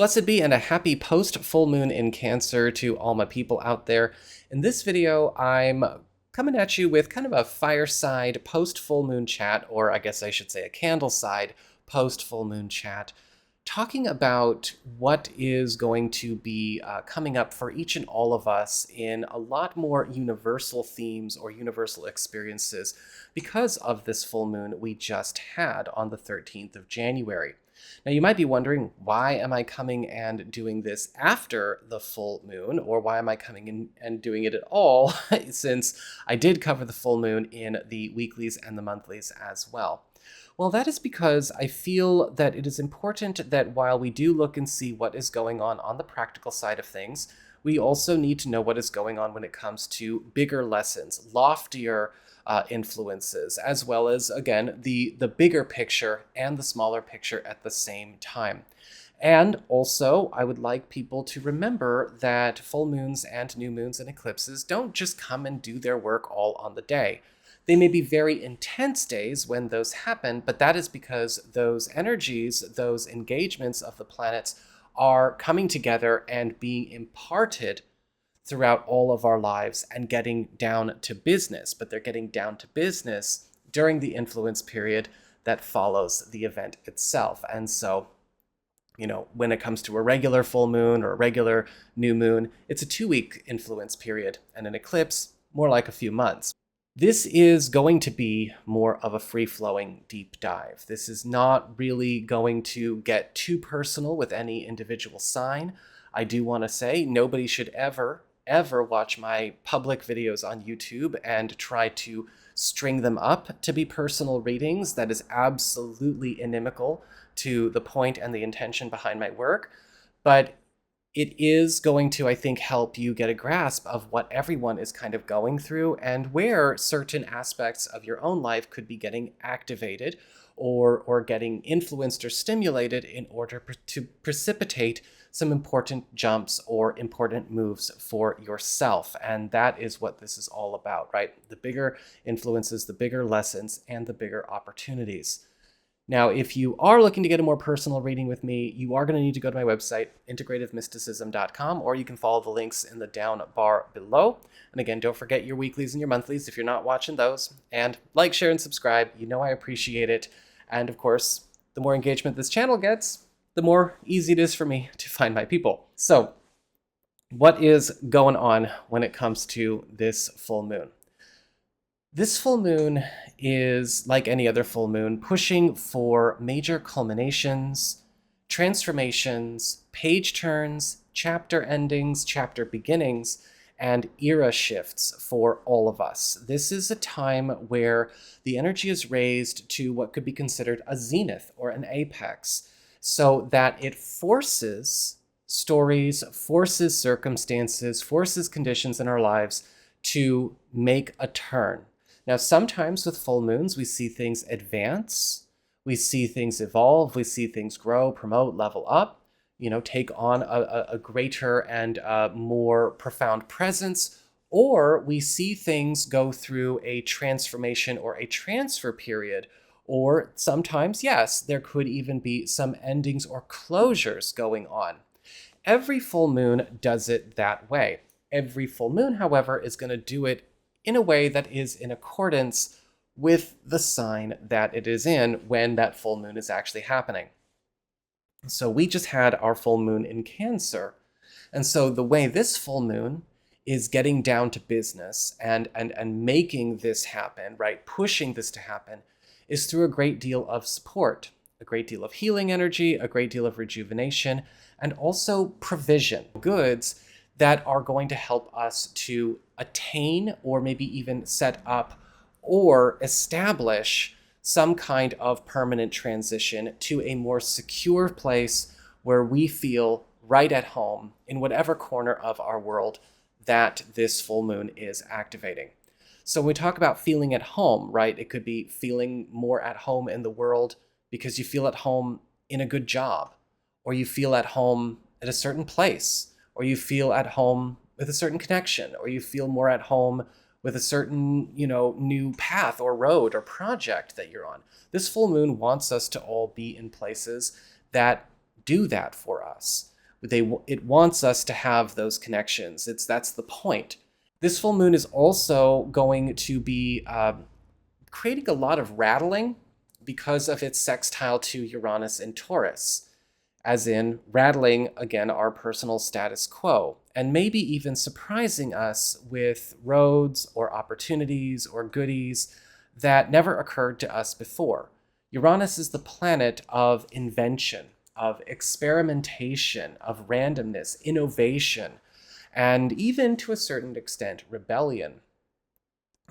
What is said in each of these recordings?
Blessed be and a happy post-full moon in Cancer to all my people out there. In this video, I'm coming at you with kind of a fireside post-full moon chat, or I guess I should say a candleside post-full moon chat, talking about what is going to be coming up for each and all of us in a lot more universal themes or universal experiences because of this full moon we just had on the 13th of January. Now, you might be wondering, why am I coming and doing this after the full moon, or why am I coming in and doing it at all, since I did cover the full moon in the weeklies and the monthlies as well? Well, that is because I feel that it is important that while we do look and see what is going on the practical side of things, we also need to know what is going on when it comes to bigger lessons, loftier influences, as well as, again, the bigger picture and the smaller picture at the same time. And also, I would like people to remember that full moons and new moons and eclipses don't just come and do their work all on the day. They may be very intense days when those happen, but that is because those energies, those engagements of the planets are coming together and being imparted throughout all of our lives and getting down to business. But they're getting down to business during the influence period that follows the event itself. And so, when it comes to a regular full moon or a regular new moon, it's a 2-week influence period, and an eclipse, more like a few months. This is going to be more of a free-flowing deep dive. This is not really going to get too personal with any individual sign. I do want to say nobody should ever watch my public videos on YouTube and try to string them up to be personal readings. That is absolutely inimical to the point and the intention behind my work. But it is going to, I think, help you get a grasp of what everyone is kind of going through and where certain aspects of your own life could be getting activated or getting influenced or stimulated in order to precipitate some important jumps or important moves for yourself. And that is what this is all about, right? The bigger influences, the bigger lessons, and the bigger opportunities. Now, if you are looking to get a more personal reading with me, you are going to need to go to my website, integrativemysticism.com, or you can follow the links in the down bar below. And again, don't forget your weeklies and your monthlies if you're not watching those. And like, share, and subscribe. You know I appreciate it. And of course, the more engagement this channel gets, the more easy it is for me to find my people. So, what is going on when it comes to this full moon? This full moon is, like any other full moon, pushing for major culminations, transformations, page turns, chapter endings, chapter beginnings, and era shifts for all of us. This is a time where the energy is raised to what could be considered a zenith or an apex, so that it forces stories, forces circumstances, forces conditions in our lives to make a turn. Now, sometimes with full moons, we see things advance, we see things evolve, we see things grow, promote, level up, take on a greater and more profound presence, or we see things go through a transformation or a transfer period, or sometimes, yes, there could even be some endings or closures going on. Every full moon does it that way. Every full moon, however, is going to do it in a way that is in accordance with the sign that it is in when that full moon is actually happening. So we just had our full moon in Cancer. And so the way this full moon is getting down to business and making this happen, right, pushing this to happen, is through a great deal of support, a great deal of healing energy, a great deal of rejuvenation, and also provision, goods that are going to help us to attain or maybe even set up or establish some kind of permanent transition to a more secure place where we feel right at home in whatever corner of our world that this full moon is activating. So when we talk about feeling at home, right, it could be feeling more at home in the world because you feel at home in a good job, or you feel at home at a certain place, or you feel at home with a certain connection, or you feel more at home with a certain, new path or road or project that you're on. This full moon wants us to all be in places that do that for us. It wants us to have those connections. That's the point. This full moon is also going to be creating a lot of rattling because of its sextile to Uranus and Taurus, as in rattling, again, our personal status quo, and maybe even surprising us with roads or opportunities or goodies that never occurred to us before. Uranus is the planet of invention, of experimentation, of randomness, innovation, and even to a certain extent, rebellion.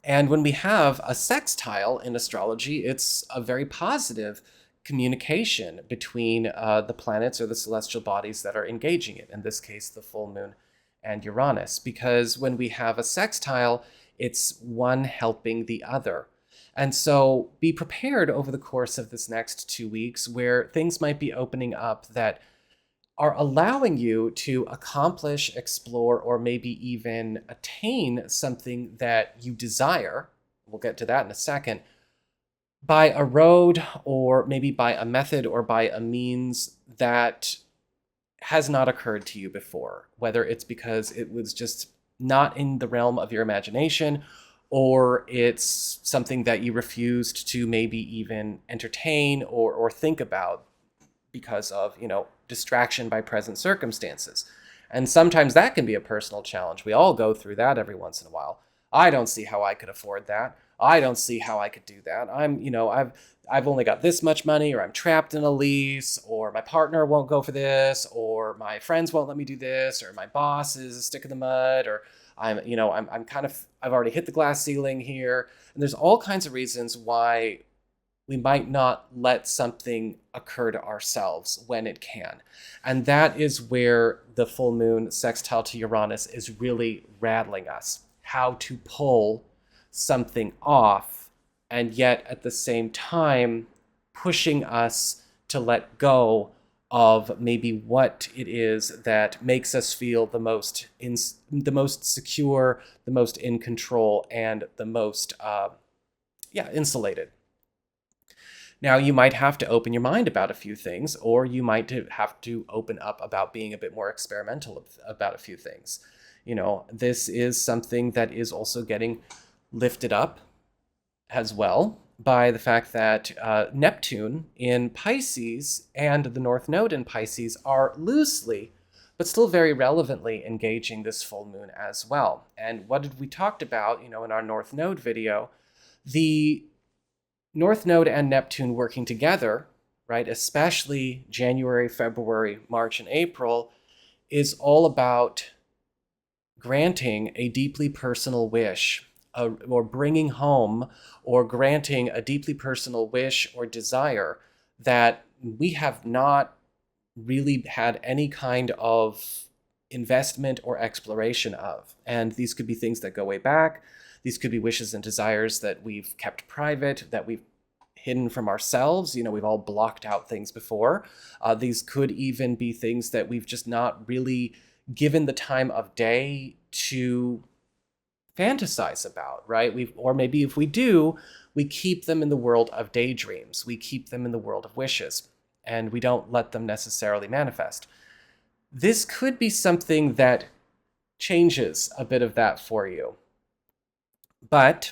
And when we have a sextile in astrology, it's a very positive communication between the planets or the celestial bodies that are engaging it, in this case, the full moon and Uranus, because when we have a sextile, it's one helping the other. And so be prepared over the course of this next 2 weeks where things might be opening up that are allowing you to accomplish, explore, or maybe even attain something that you desire. We'll get to that in a second, by a road or maybe by a method or by a means that has not occurred to you before, whether it's because it was just not in the realm of your imagination, or it's something that you refused to maybe even entertain or think about because of, distraction by present circumstances. And sometimes that can be a personal challenge. We all go through that every once in a while. I don't see how I could afford that. I don't see how I could do that. I've only got this much money, or I'm trapped in a lease, or my partner won't go for this, or my friends won't let me do this, or my boss is a stick in the mud, or I've already hit the glass ceiling here. And there's all kinds of reasons why we might not let something occur to ourselves when it can. And that is where the full moon sextile to Uranus is really rattling us. How to pull something off, and yet at the same time pushing us to let go of maybe what it is that makes us feel the most secure, the most in control, and the most insulated. Now, you might have to open your mind about a few things, or you might have to open up about being a bit more experimental about a few things. This is something that is also getting lifted up as well by the fact that Neptune in Pisces and the North Node in Pisces are loosely, but still very relevantly engaging this full moon as well. And what did we talked about, in our North Node video? The North Node and Neptune working together, right, especially January, February, March, and April, is all about granting a deeply personal wish, or bringing home or granting a deeply personal wish or desire that we have not really had any kind of investment or exploration of. And these could be things that go way back. These could be wishes and desires that we've kept private, that we've hidden from ourselves. We've all blocked out things before. These could even be things that we've just not really given the time of day to fantasize about, right? Or maybe if we do, we keep them in the world of daydreams. We keep them in the world of wishes, and we don't let them necessarily manifest. This could be something that changes a bit of that for you. But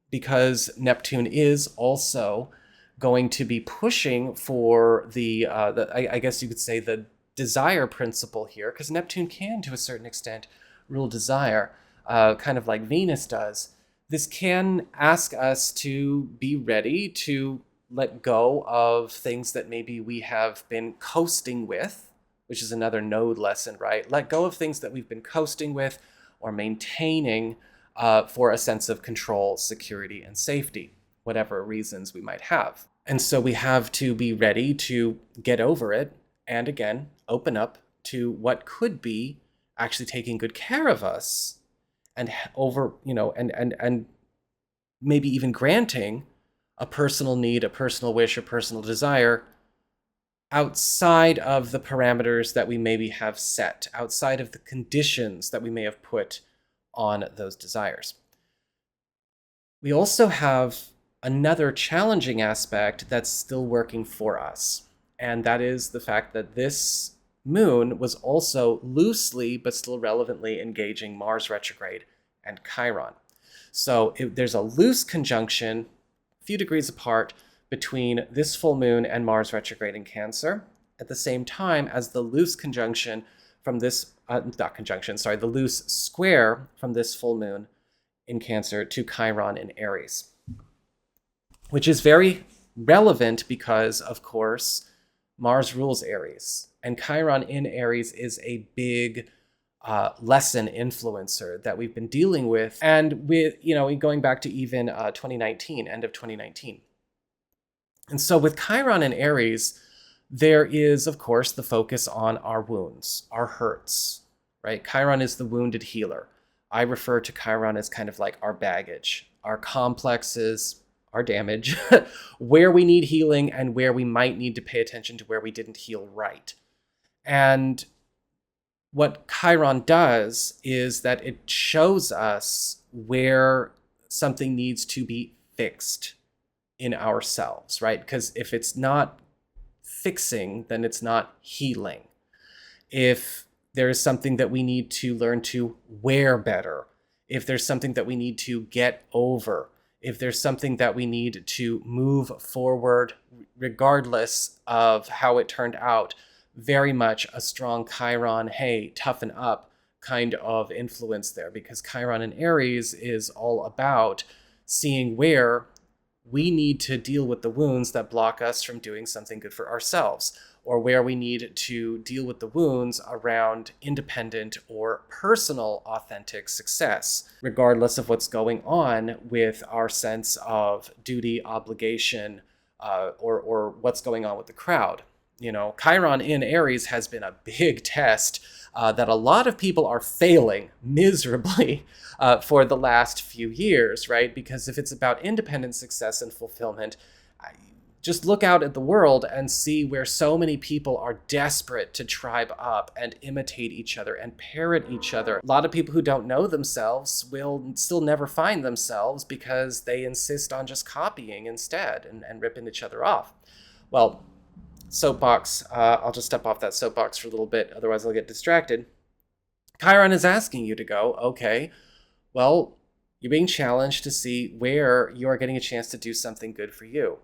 because Neptune is also going to be pushing for I guess you could say the desire principle here, because Neptune can, to a certain extent, rule desire, kind of like Venus does. This can ask us to be ready to let go of things that maybe we have been coasting with, which is another node lesson, right? Let go of things that we've been coasting with or maintaining for a sense of control, security, and safety, whatever reasons we might have. And so we have to be ready to get over it and, again, open up to what could be actually taking good care of us, and and maybe even granting a personal need, a personal wish, or personal desire outside of the parameters that we maybe have set, outside of the conditions that we may have put on those desires. We also have another challenging aspect that's still working for us, and that is the fact that this moon was also loosely but still relevantly engaging Mars retrograde and Chiron. So there's a loose conjunction, a few degrees apart, between this full moon and Mars retrograde in Cancer, at the same time as the loose conjunction from this, the loose square from this full moon in Cancer to Chiron in Aries, which is very relevant because, of course, Mars rules Aries, and Chiron in Aries is a big lesson influencer that we've been dealing with, and with, going back to even 2019, end of 2019. And so with Chiron in Aries, there is, of course, the focus on our wounds, our hurts, right? Chiron is the wounded healer. I refer to Chiron as kind of like our baggage, our complexes, our damage, where we need healing and where we might need to pay attention to where we didn't heal right. And what Chiron does is that it shows us where something needs to be fixed in ourselves, right? Because if it's not fixing, then it's not healing. If there is something that we need to learn to wear better, if there's something that we need to get over, if there's something that we need to move forward, regardless of how it turned out, very much a strong Chiron, hey, toughen up kind of influence there, because Chiron in Aries is all about seeing where we need to deal with the wounds that block us from doing something good for ourselves, or where we need to deal with the wounds around independent or personal authentic success, regardless of what's going on with our sense of duty, obligation, or what's going on with the crowd. Chiron in Aries has been a big test that a lot of people are failing miserably for the last few years, right? Because if it's about independent success and fulfillment, just look out at the world and see where so many people are desperate to tribe up and imitate each other and parrot each other. A lot of people who don't know themselves will still never find themselves because they insist on just copying instead and ripping each other off. Well, soapbox, I'll just step off that soapbox for a little bit, otherwise I'll get distracted. Chiron is asking you to go, okay, well, you're being challenged to see where you are getting a chance to do something good for you.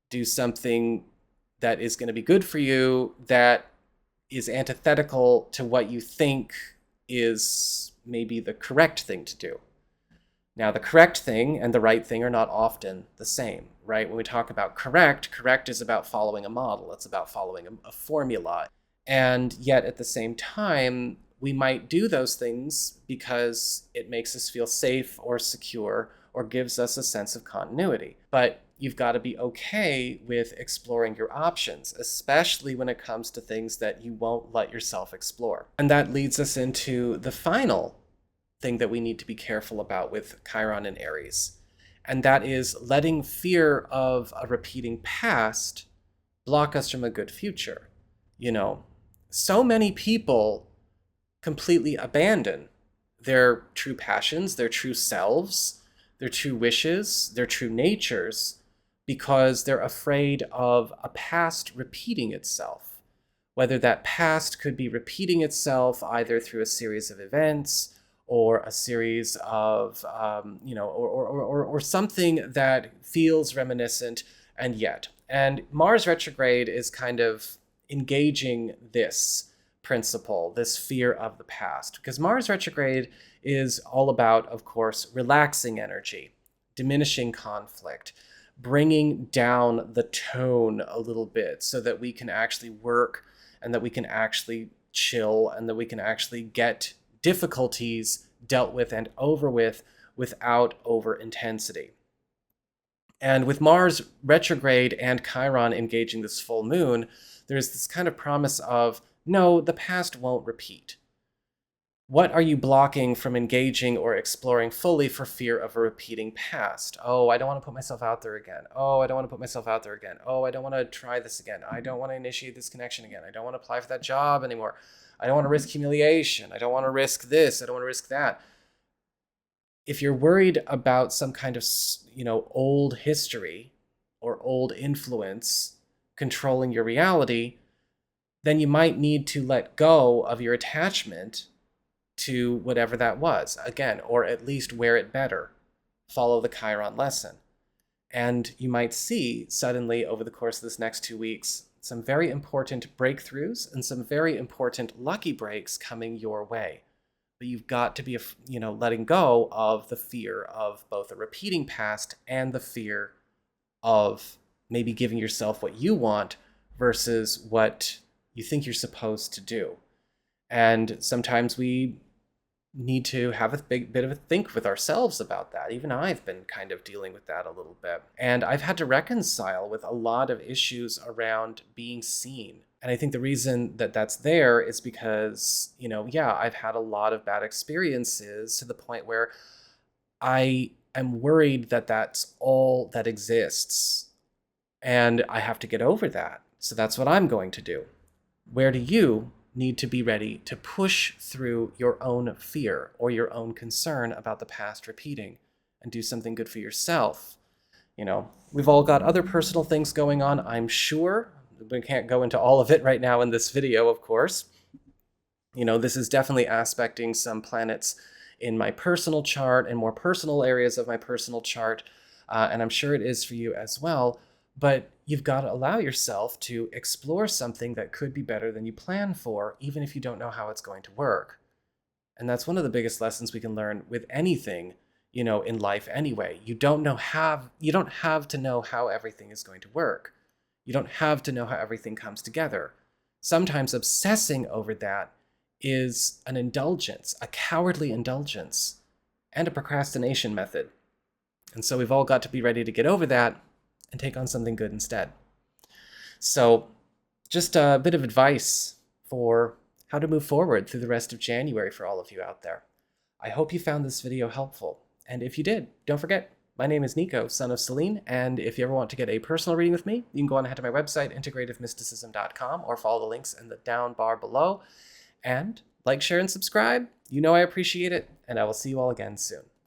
Do something that is going to be good for you that is antithetical to what you think is maybe the correct thing to do. Now, the correct thing and the right thing are not often the same, right? When we talk about correct is about following a model. It's about following a formula. And yet, at the same time, we might do those things because it makes us feel safe or secure or gives us a sense of continuity. But you've got to be okay with exploring your options, especially when it comes to things that you won't let yourself explore. And that leads us into the final thing that we need to be careful about with Chiron and Aries. And that is letting fear of a repeating past block us from a good future. So many people completely abandon their true passions, their true selves, their true wishes, their true natures, because they're afraid of a past repeating itself. Whether that past could be repeating itself either through a series of events or a series of, or something that feels reminiscent and yet. And Mars retrograde is kind of engaging this principle, this fear of the past, because Mars retrograde is all about, of course, relaxing energy, diminishing conflict, bringing down the tone a little bit so that we can actually work and that we can actually chill and that we can actually get difficulties dealt with and over with without over intensity. And with Mars retrograde and Chiron engaging this full moon, there's this kind of promise of, no, the past won't repeat. What are you blocking from engaging or exploring fully for fear of a repeating past? Oh, I don't want to put myself out there again. Oh, I don't want to put myself out there again. Oh, I don't want to try this again. I don't want to initiate this connection again. I don't want to apply for that job anymore. I don't want to risk humiliation. I don't want to risk this. I don't want to risk that. If you're worried about some kind of, old history or old influence controlling your reality, then you might need to let go of your attachment to whatever that was, again, or at least wear it better. Follow the Chiron lesson. And you might see suddenly over the course of this next 2 weeks some very important breakthroughs and some very important lucky breaks coming your way. But you've got to be, letting go of the fear of both a repeating past and the fear of maybe giving yourself what you want versus what you think you're supposed to do. And sometimes we need to have a big bit of a think with ourselves about that. Even I've been kind of dealing with that a little bit. And I've had to reconcile with a lot of issues around being seen. And I think the reason that that's there is because, I've had a lot of bad experiences to the point where I am worried that that's all that exists. And I have to get over that. So that's what I'm going to do. Where do you need to be ready to push through your own fear or your own concern about the past repeating and do something good for yourself? We've all got other personal things going on, I'm sure. We can't go into all of it right now in this video, of course. This is definitely aspecting some planets in my personal chart and more personal areas of my personal chart, and I'm sure it is for you as well. But you've got to allow yourself to explore something that could be better than you plan for, even if you don't know how it's going to work. And that's one of the biggest lessons we can learn with anything, in life anyway. You don't have to know how everything is going to work. You don't have to know how everything comes together. Sometimes obsessing over that is an indulgence, a cowardly indulgence, and a procrastination method. And so we've all got to be ready to get over that and take on something good instead. So just a bit of advice for how to move forward through the rest of January for all of you out there. I hope you found this video helpful. And if you did, don't forget, my name is Nico, Son of Selene, and if you ever want to get a personal reading with me, you can go on ahead to my website, integrativemysticism.com, or follow the links in the down bar below. And like, share, and subscribe. I appreciate it, and I will see you all again soon.